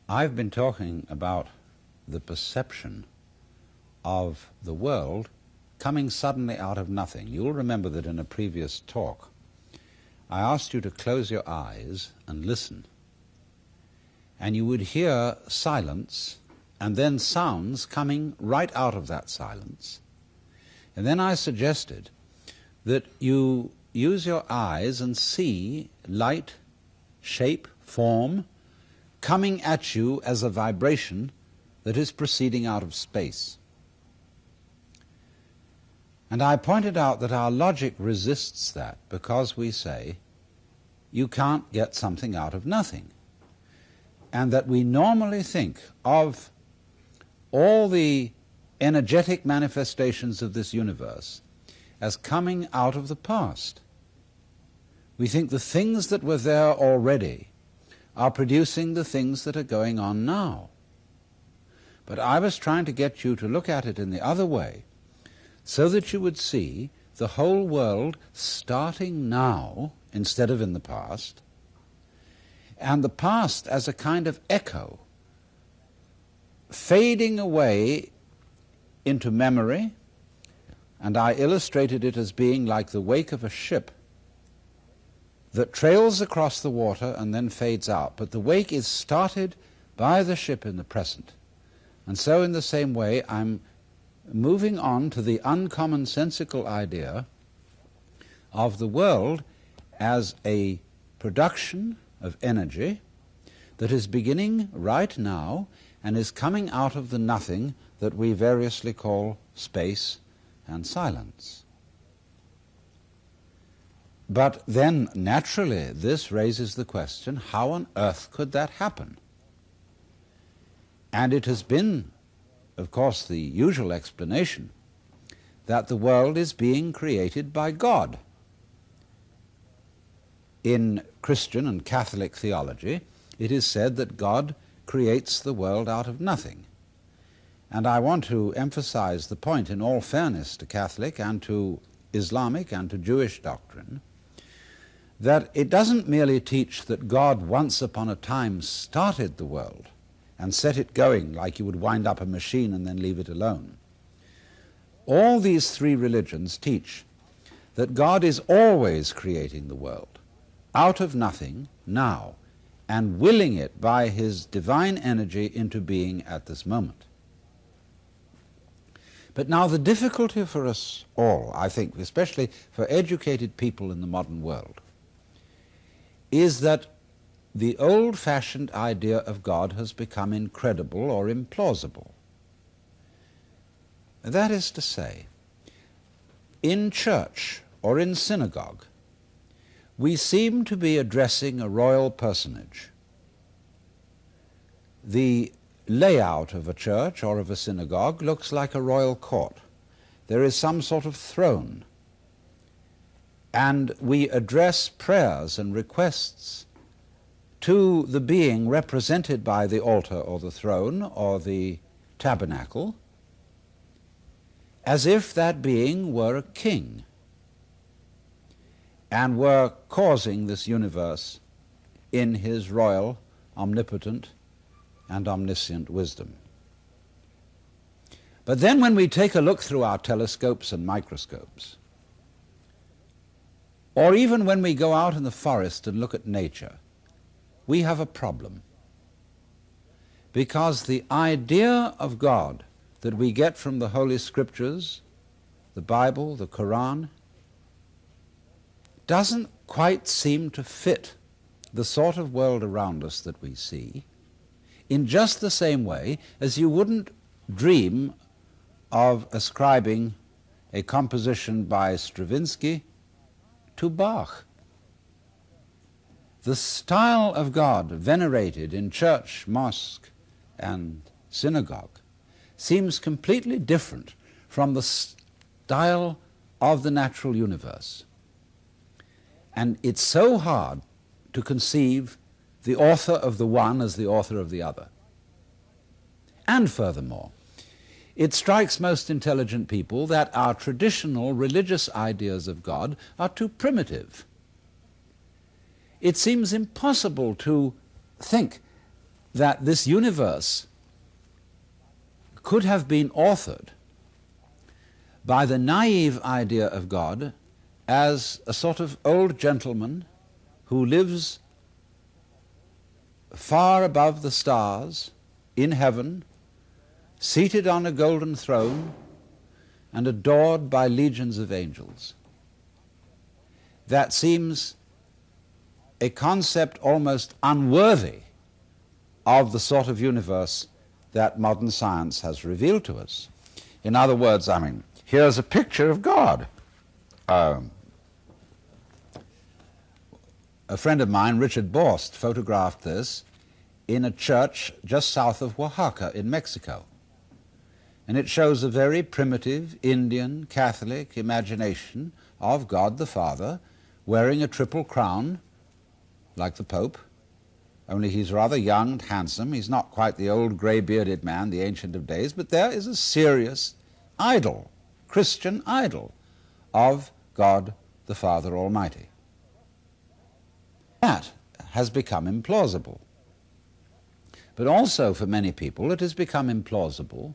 I've been talking about the perception of the world coming suddenly out of nothing. You'll remember that in a previous talk I asked you to close your eyes and listen, and you would hear silence and then sounds coming right out of that silence. And then I suggested that you use your eyes and see light, shape, form coming at you as a vibration that is proceeding out of space. And I pointed out that our logic resists that because we say you can't get something out of nothing, and that we normally think of all the energetic manifestations of this universe as coming out of the past. We think the things that were there already are producing the things that are going on now. But I was trying to get you to look at it in the other way, so that you would see the whole world starting now instead of in the past, and the past as a kind of echo, fading away into memory, and I illustrated it as being like the wake of a ship that trails across the water and then fades out. But the wake is started by the ship in the present. And so in the same way, I'm moving on to the uncommonsensical idea of the world as a production of energy that is beginning right now and is coming out of the nothing that we variously call space and silence. But then, naturally, this raises the question, how on earth could that happen? And it has been, of course, the usual explanation that the world is being created by God. In Christian and Catholic theology, it is said that God creates the world out of nothing. And I want to emphasize the point, in all fairness to Catholic and to Islamic and to Jewish doctrine, that it doesn't merely teach that God once upon a time started the world and set it going like you would wind up a machine and then leave it alone. All these three religions teach that God is always creating the world out of nothing now and willing it by his divine energy into being at this moment. But now the difficulty for us all, I think, especially for educated people in the modern world, is that the old-fashioned idea of God has become incredible or implausible. That is to say, in church or in synagogue, we seem to be addressing a royal personage. The layout of a church or of a synagogue looks like a royal court. There is some sort of throne, and we address prayers and requests to the being represented by the altar or the throne or the tabernacle as if that being were a king and were causing this universe in his royal, omnipotent, and omniscient wisdom. But then when we take a look through our telescopes and microscopes, or even when we go out in the forest and look at nature, we have a problem. Because the idea of God that we get from the Holy Scriptures, the Bible, the Quran, doesn't quite seem to fit the sort of world around us that we see, in just the same way as you wouldn't dream of ascribing a composition by Stravinsky to Bach. The style of God venerated in church, mosque, and synagogue seems completely different from the style of the natural universe. And it's so hard to conceive the author of the one as the author of the other. And furthermore, it strikes most intelligent people that our traditional religious ideas of God are too primitive. It seems impossible to think that this universe could have been authored by the naive idea of God as a sort of old gentleman who lives far above the stars in heaven, seated on a golden throne and adored by legions of angels. That seems a concept almost unworthy of the sort of universe that modern science has revealed to us. In other words, I mean, here's a picture of God. A friend of mine, Richard Borst, photographed this in a church just south of Oaxaca in Mexico. And it shows a very primitive Indian Catholic imagination of God the Father wearing a triple crown like the Pope, only he's rather young and handsome. He's not quite the old grey-bearded man, the Ancient of Days, but there is a serious idol, Christian idol, of God the Father Almighty. That has become implausible. But also for many people it has become implausible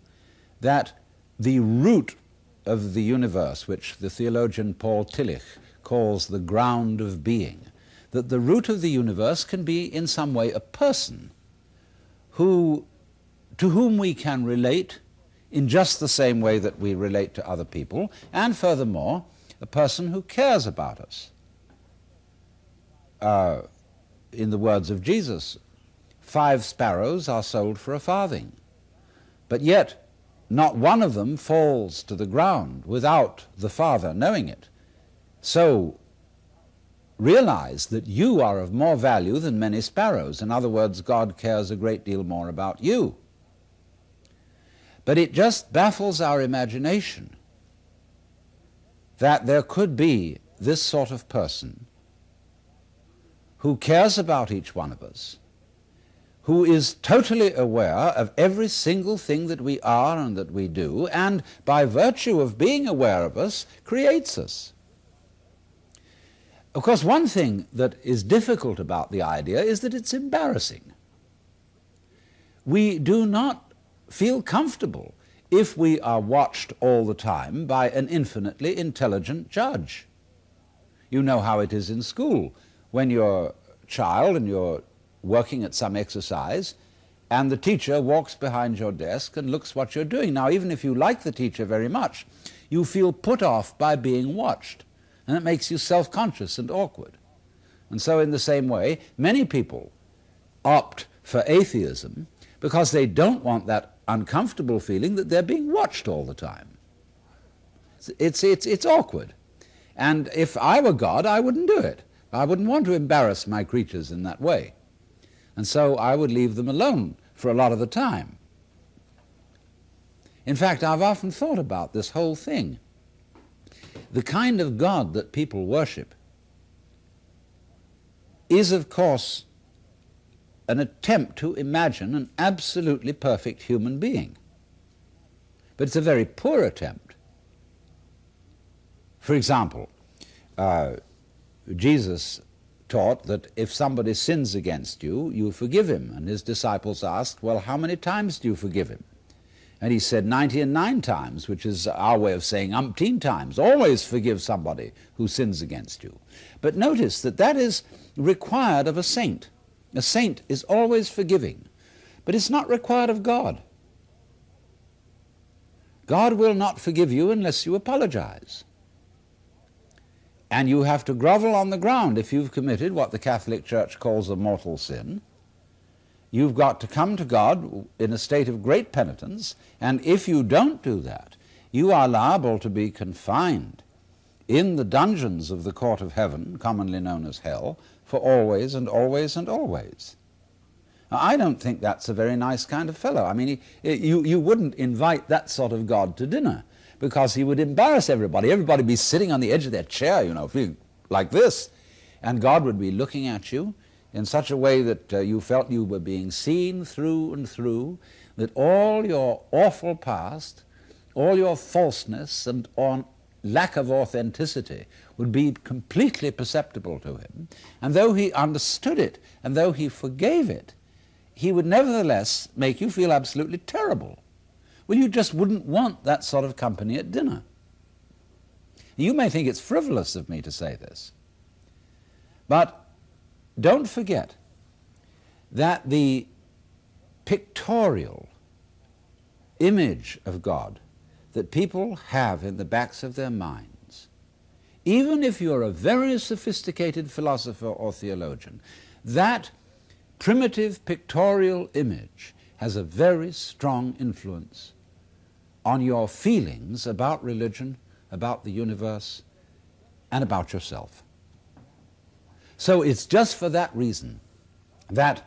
that the root of the universe, which the theologian Paul Tillich calls the ground of being, that the root of the universe can be in some way a person to whom we can relate in just the same way that we relate to other people, and furthermore, a person who cares about us. In the words of Jesus, 5 sparrows are sold for a farthing, but yet not one of them falls to the ground without the Father knowing it. So realize that you are of more value than many sparrows. In other words, God cares a great deal more about you. But it just baffles our imagination that there could be this sort of person who cares about each one of us, who is totally aware of every single thing that we are and that we do, and by virtue of being aware of us, creates us. Of course, one thing that is difficult about the idea is that it's embarrassing. We do not feel comfortable if we are watched all the time by an infinitely intelligent judge. You know how it is in school. When you're a child and you're working at some exercise, and the teacher walks behind your desk and looks what you're doing. Now, even if you like the teacher very much, you feel put off by being watched, and it makes you self-conscious and awkward. And so in the same way, many people opt for atheism because they don't want that uncomfortable feeling that they're being watched all the time. It's awkward. And if I were God, I wouldn't do it. I wouldn't want to embarrass my creatures in that way. And so I would leave them alone for a lot of the time. In fact, I've often thought about this whole thing. The kind of God that people worship is, of course, an attempt to imagine an absolutely perfect human being. But it's a very poor attempt. For example, Jesus taught that if somebody sins against you, you forgive him. And his disciples asked, well, how many times do you forgive him? And he said 99 times, which is our way of saying umpteen times. Always forgive somebody who sins against you. But notice that that is required of a saint. A saint is always forgiving, but it's not required of God. God will not forgive you unless you apologize. And you have to grovel on the ground if you've committed what the Catholic Church calls a mortal sin. You've got to come to God in a state of great penitence, and if you don't do that, you are liable to be confined in the dungeons of the court of heaven, commonly known as hell, for always and always and always. Now, I don't think that's a very nice kind of fellow. I mean, you wouldn't invite that sort of God to dinner, because he would embarrass everybody. Everybody would be sitting on the edge of their chair, you know, like this, and God would be looking at you in such a way that you felt you were being seen through and through, that all your awful past, all your falseness and lack of authenticity would be completely perceptible to him. And though he understood it, and though he forgave it, he would nevertheless make you feel absolutely terrible. Well, you just wouldn't want that sort of company at dinner. You may think it's frivolous of me to say this, but don't forget that the pictorial image of God that people have in the backs of their minds, even if you're a very sophisticated philosopher or theologian, that primitive pictorial image has a very strong influence on your feelings about religion, about the universe, and about yourself. So it's just for that reason that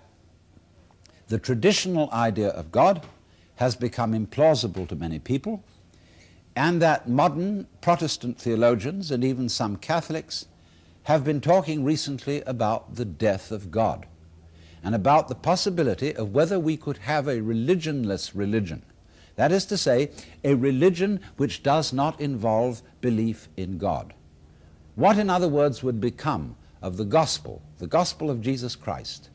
the traditional idea of God has become implausible to many people, and that modern Protestant theologians and even some Catholics have been talking recently about the death of God and about the possibility of whether we could have a religionless religion. That is to say, a religion which does not involve belief in God. What, in other words, would become of the gospel of Jesus Christ,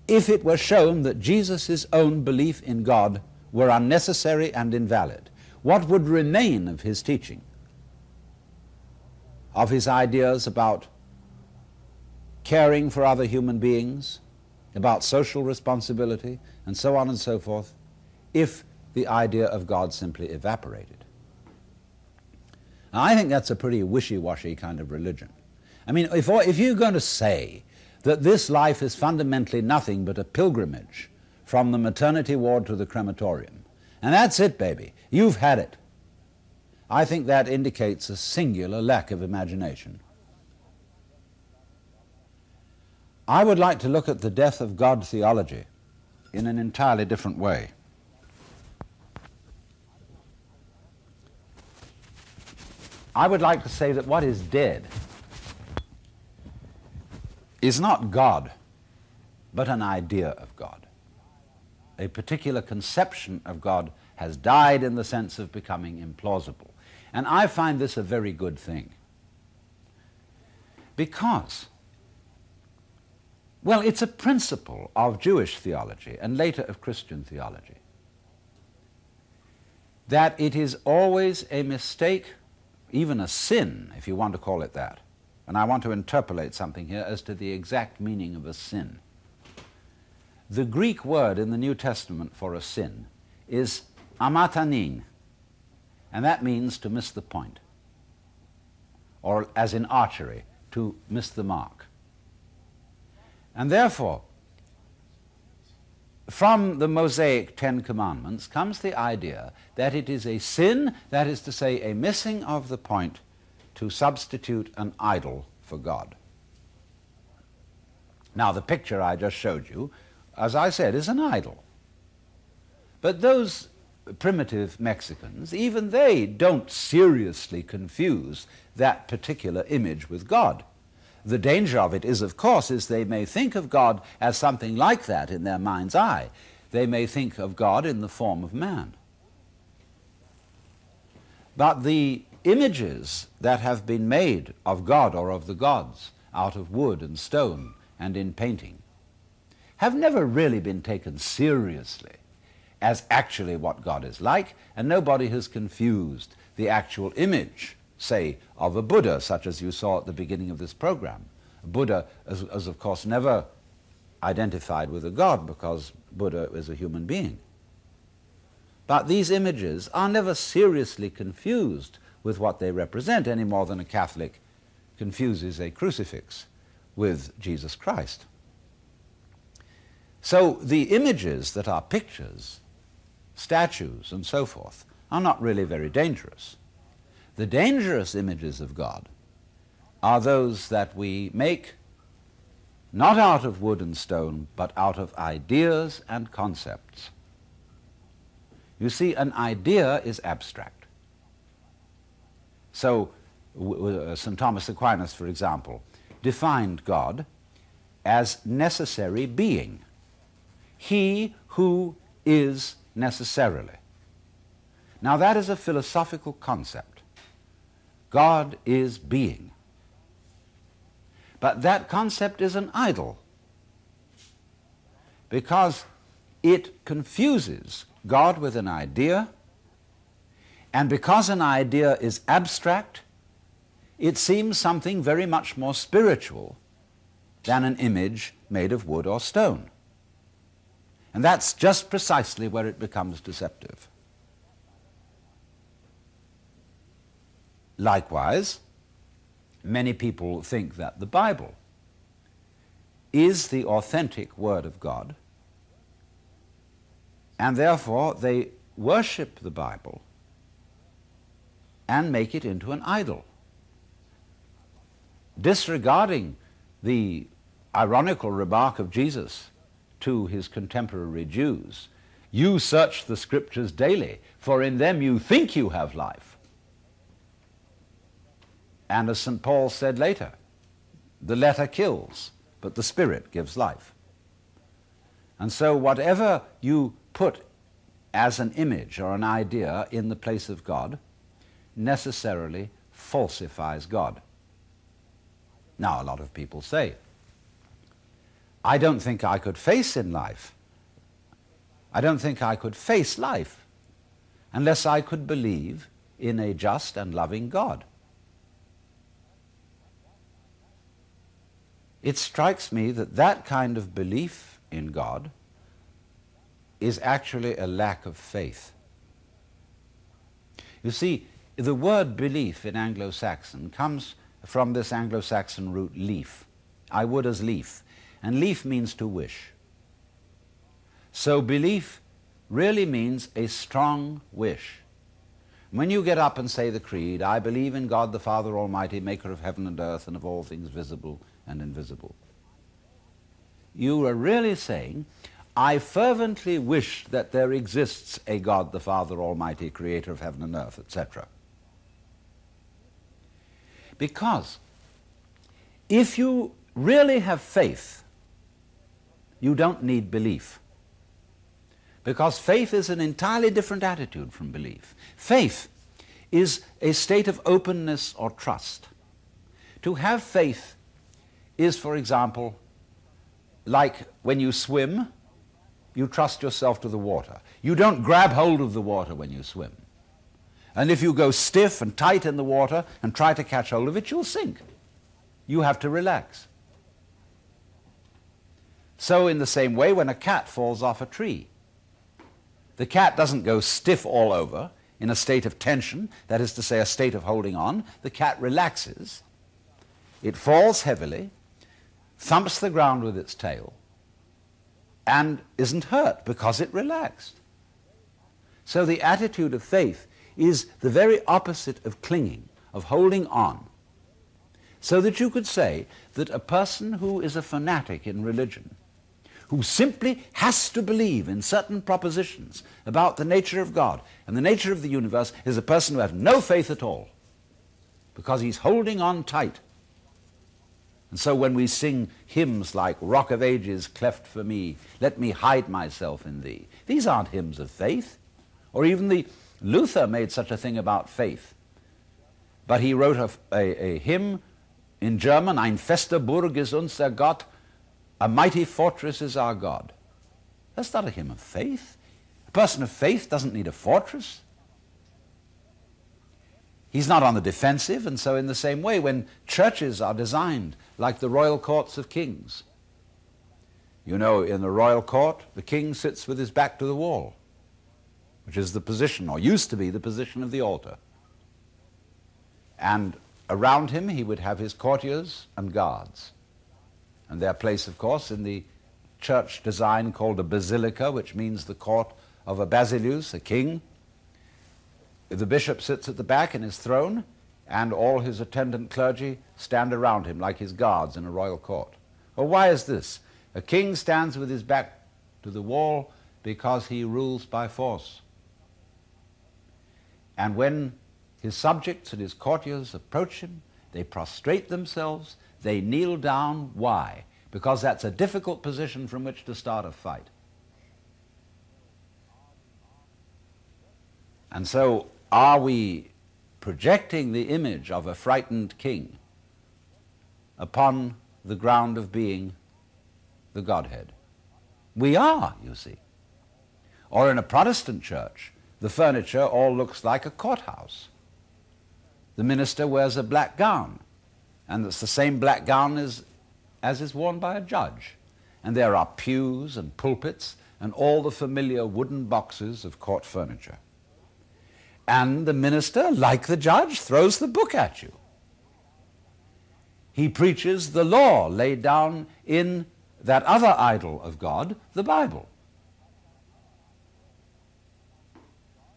if it were shown that Jesus' own belief in God were unnecessary and invalid? What would remain of his teaching, of his ideas about caring for other human beings, about social responsibility, and so on and so forth, if the idea of God simply evaporated? Now, I think that's a pretty wishy-washy kind of religion. I mean, if you're going to say that this life is fundamentally nothing but a pilgrimage from the maternity ward to the crematorium, and that's it, baby, you've had it, I think that indicates a singular lack of imagination. I would like to look at the death of God theology in an entirely different way. I would like to say that what is dead is not God, but an idea of God. A particular conception of God has died in the sense of becoming implausible. And I find this a very good thing. Because, well, it's a principle of Jewish theology and later of Christian theology that it is always a mistake, even a sin, if you want to call it that. And I want to interpolate something here as to the exact meaning of a sin. The Greek word in the New Testament for a sin is amatanin, and that means to miss the point, or as in archery, to miss the mark. And therefore, from the Mosaic Ten Commandments comes the idea that it is a sin, that is to say, a missing of the point, to substitute an idol for God. Now, the picture I just showed you, as I said, is an idol. But those primitive Mexicans, even they don't seriously confuse that particular image with God. The danger of it is, of course, is they may think of God as something like that in their mind's eye. They may think of God in the form of man. But the images that have been made of God or of the gods out of wood and stone and in painting have never really been taken seriously as actually what God is like, and nobody has confused the actual image, say, of a Buddha, such as you saw at the beginning of this program. Buddha is of course never identified with a god, because Buddha is a human being. But these images are never seriously confused with what they represent, any more than a Catholic confuses a crucifix with Jesus Christ. So the images that are pictures, statues, and so forth, are not really very dangerous. The dangerous images of God are those that we make not out of wood and stone, but out of ideas and concepts. You see, an idea is abstract. So St. Thomas Aquinas, for example, defined God as necessary being. He who is necessarily. Now that is a philosophical concept. God is being. But that concept is an idol. because it confuses God with an idea, and because an idea is abstract, it seems something very much more spiritual than an image made of wood or stone. And that's just precisely where it becomes deceptive. Likewise, many people think that the Bible is the authentic Word of God, and therefore they worship the Bible and make it into an idol, disregarding the ironical remark of Jesus to his contemporary Jews, "You search the Scriptures daily, for in them you think you have life." And as St. Paul said later, the letter kills, but the Spirit gives life. And so whatever you put as an image or an idea in the place of God necessarily falsifies God. Now, a lot of people say, I don't think I could face in life. I don't think I could face life unless I could believe in a just and loving God. It strikes me that that kind of belief in God is actually a lack of faith. You see, the word belief in Anglo-Saxon comes from this Anglo-Saxon root leaf. I would as lief. And leaf means to wish. So belief really means a strong wish. When you get up and say the creed, I believe in God the Father Almighty, maker of heaven and earth and of all things visible and invisible, you are really saying, I fervently wish that there exists a God the Father Almighty, creator of heaven and earth, etc. Because if you really have faith, you don't need belief. Because faith is an entirely different attitude from belief. Faith is a state of openness or trust. To have faith is, for example, like when you swim, you trust yourself to the water. You don't grab hold of the water when you swim. And if you go stiff and tight in the water and try to catch hold of it, you'll sink. You have to relax. So in the same way, when a cat falls off a tree, the cat doesn't go stiff all over in a state of tension, that is to say, a state of holding on. The cat relaxes. It falls heavily, thumps the ground with its tail, and isn't hurt because it relaxed. So the attitude of faith is the very opposite of clinging, of holding on. So that you could say that a person who is a fanatic in religion, who simply has to believe in certain propositions about the nature of God and the nature of the universe, is a person who has no faith at all, because he's holding on tight. And so when we sing hymns like Rock of Ages, cleft for me, let me hide myself in thee, these aren't hymns of faith. Or even Luther made such a thing about faith. But he wrote a hymn in German, Ein fester Burg ist unser Gott, a mighty fortress is our God. That's not a hymn of faith. A person of faith doesn't need a fortress. He's not on the defensive, and so in the same way, when churches are designed like the royal courts of kings, you know, in the royal court, the king sits with his back to the wall, which is the position, or used to be the position of the altar. And around him he would have his courtiers and guards. And their place, of course, in the church design called a basilica, which means the court of a basileus, a king. The bishop sits at the back in his throne, and all his attendant clergy stand around him like his guards in a royal court. Well, why is this? A king stands with his back to the wall because he rules by force. And when his subjects and his courtiers approach him, they prostrate themselves, they kneel down. Why? Because that's a difficult position from which to start a fight. And so, are we projecting the image of a frightened king upon the ground of being the Godhead? We are, you see. Or in a Protestant church, the furniture all looks like a courthouse. The minister wears a black gown, and it's the same black gown as is worn by a judge. And there are pews and pulpits and all the familiar wooden boxes of court furniture. And the minister, like the judge, throws the book at you. He preaches the law laid down in that other idol of God, the Bible.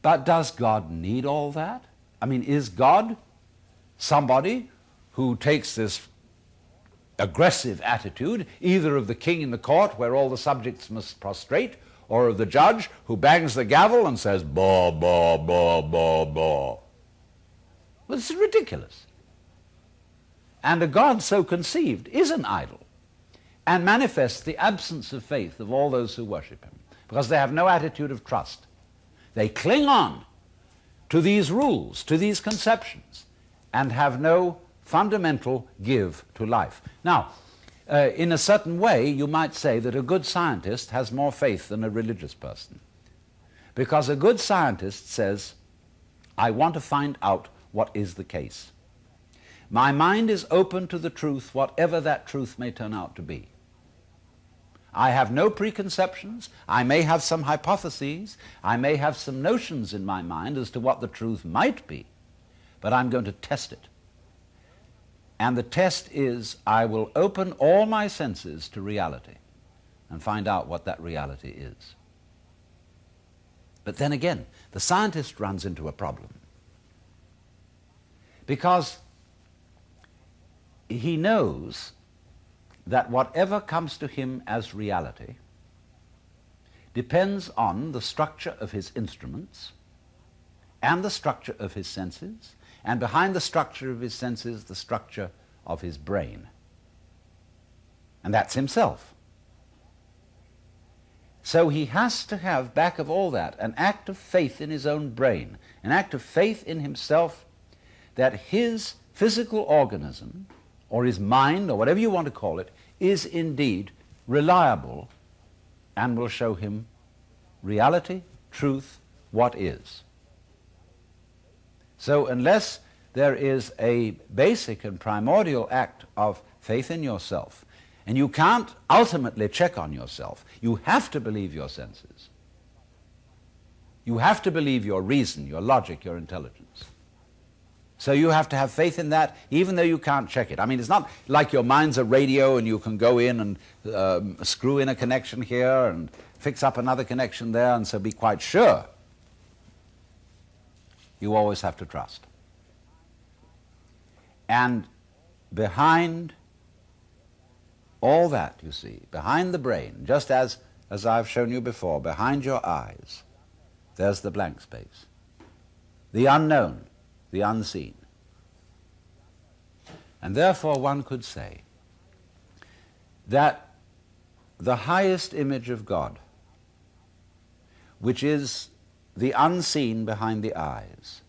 But does God need all that? I mean, is God somebody who takes this aggressive attitude, either of the king in the court where all the subjects must prostrate, or of the judge who bangs the gavel and says, "Baw, baw, baw, baw, baw"? Well, this is ridiculous. And a God so conceived is an idol and manifests the absence of faith of all those who worship him, because they have no attitude of trust. They cling on to these rules, to these conceptions, and have no fundamental give to life. Now, in a certain way, you might say that a good scientist has more faith than a religious person, because a good scientist says, I want to find out what is the case. My mind is open to the truth, whatever that truth may turn out to be. I have no preconceptions. I may have some hypotheses. I may have some notions in my mind as to what the truth might be, but I'm going to test it. And the test is, I will open all my senses to reality and find out what that reality is. But then again, the scientist runs into a problem, because he knows that whatever comes to him as reality depends on the structure of his instruments and the structure of his senses, and behind the structure of his senses, the structure of his brain. And that's himself. So he has to have, back of all that, an act of faith in his own brain, an act of faith in himself that his physical organism, or his mind, or whatever you want to call it, is indeed reliable and will show him reality, truth, what is. So unless there is a basic and primordial act of faith in yourself, and you can't ultimately check on yourself, you have to believe your senses. You have to believe your reason, your logic, your intelligence. So you have to have faith in that, even though you can't check it. I mean, it's not like your mind's a radio and you can go in and screw in a connection here and fix up another connection there, and so be quite sure. You always have to trust. And behind all that, you see, behind the brain, just as I've shown you before, behind your eyes, there's the blank space, the unknown, the unseen. And therefore one could say that the highest image of God, which is the unseen behind the eyes,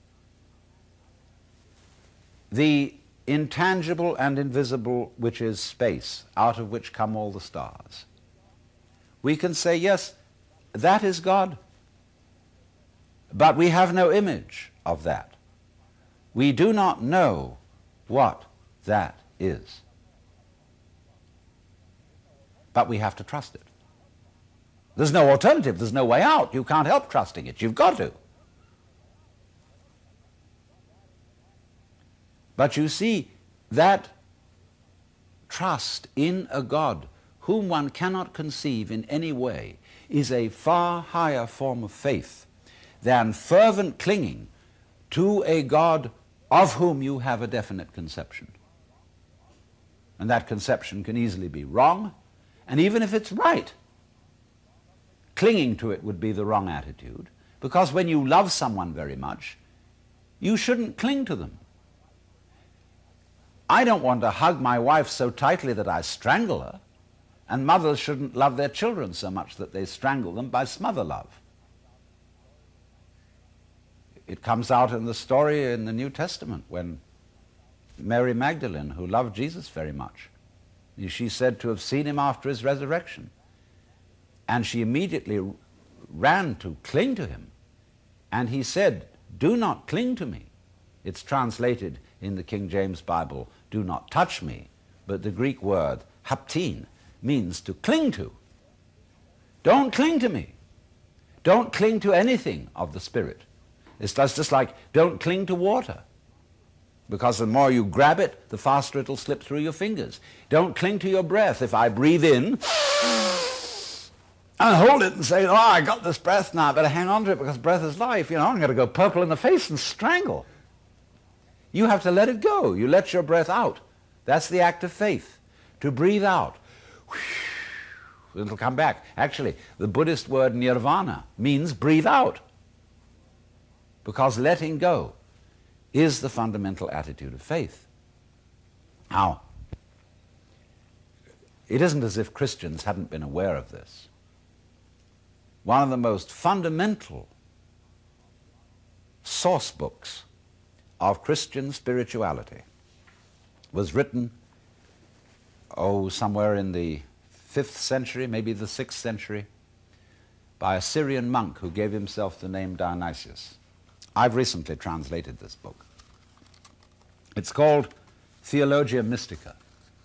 the intangible and invisible, which is space, out of which come all the stars, we can say, yes, that is God. But we have no image of that. We do not know what that is. But we have to trust it. There's no alternative. There's no way out. You can't help trusting it. You've got to. But you see, that trust in a God whom one cannot conceive in any way is a far higher form of faith than fervent clinging to a God of whom you have a definite conception. And that conception can easily be wrong, and even if it's right, clinging to it would be the wrong attitude, because when you love someone very much, you shouldn't cling to them. I don't want to hug my wife so tightly that I strangle her, and mothers shouldn't love their children so much that they strangle them by smother love. It comes out in the story in the New Testament when Mary Magdalene, who loved Jesus very much, she's said to have seen him after his resurrection. And she immediately ran to cling to him. And he said, "Do not cling to me." It's translated in the King James Bible, "do not touch me." But the Greek word, haptin, means to cling to. Don't cling to me. Don't cling to anything of the Spirit. It's just like don't cling to water, because the more you grab it, the faster it'll slip through your fingers. Don't cling to your breath. If I breathe in and hold it and say, "Oh, I got this breath now, I better hang on to it because breath is life," I'm going to go purple in the face and strangle. You have to let it go. You let your breath out. That's the act of faith, to breathe out. It'll come back. Actually, the Buddhist word nirvana means breathe out, because letting go is the fundamental attitude of faith. Now, it isn't as if Christians hadn't been aware of this. One of the most fundamental source books of Christian spirituality was written, somewhere in the 5th century, maybe the 6th century, by a Syrian monk who gave himself the name Dionysius. I've recently translated this book. It's called Theologia Mystica,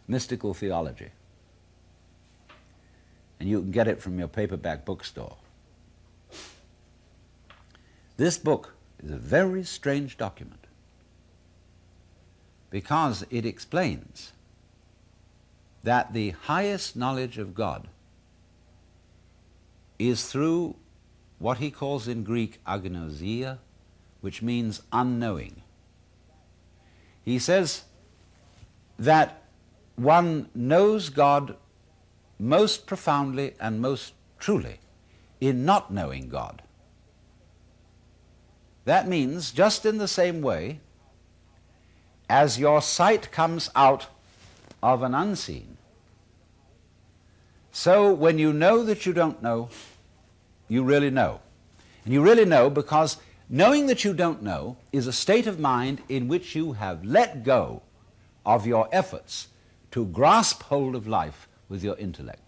Mystical Theology. And you can get it from your paperback bookstore. This book is a very strange document, because it explains that the highest knowledge of God is through what he calls in Greek agnosia, which means unknowing. He says that one knows God most profoundly and most truly in not knowing God. That means, just in the same way as your sight comes out of an unseen, so when you know that you don't know, you really know. And you really know because knowing that you don't know is a state of mind in which you have let go of your efforts to grasp hold of life with your intellect.